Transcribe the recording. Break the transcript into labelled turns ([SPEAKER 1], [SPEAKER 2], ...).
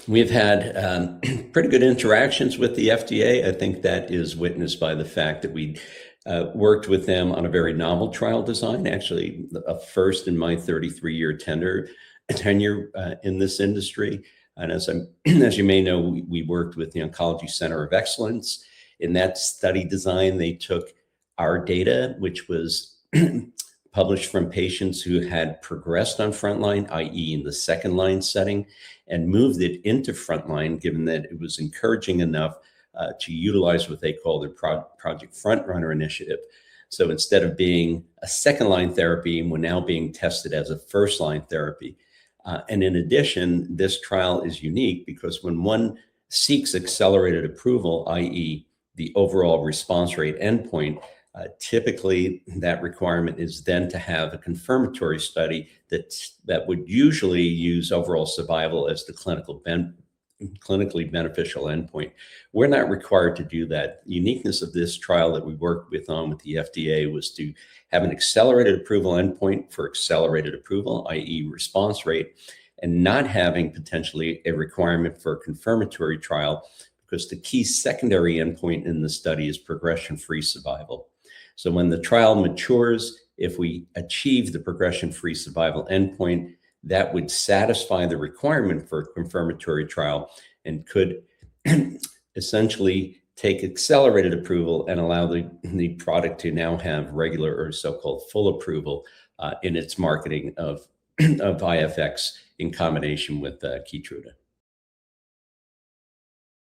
[SPEAKER 1] We've had pretty good interactions with the FDA. I think that is witnessed by the fact that we worked with them on a very novel trial design, actually a first in my 33-year tenure in this industry. And as you may know, we worked with the Oncology Center of Excellence. In that study design, they took our data, which was published from patients who had progressed on frontline, i.e. in the second line setting, and moved it into frontline, given that it was encouraging enough to utilize what they call their Project Frontrunner initiative. So instead of being a second line therapy, we're now being tested as a first line therapy. And in addition, this trial is unique because when one seeks accelerated approval, i.e. the overall response rate endpoint, typically that requirement is then to have a confirmatory study that would usually use overall survival as the clinically beneficial endpoint. We're not required to do that. The uniqueness of this trial that we worked with the FDA was to have an accelerated approval endpoint for accelerated approval, i.e. response rate, and not having potentially a requirement for a confirmatory trial, because the key secondary endpoint in the study is progression-free survival. So when the trial matures, if we achieve the progression-free survival endpoint, that would satisfy the requirement for a confirmatory trial and could essentially take accelerated approval and allow the product to now have regular or so-called full approval in its marketing of IFx in combination with KEYTRUDA.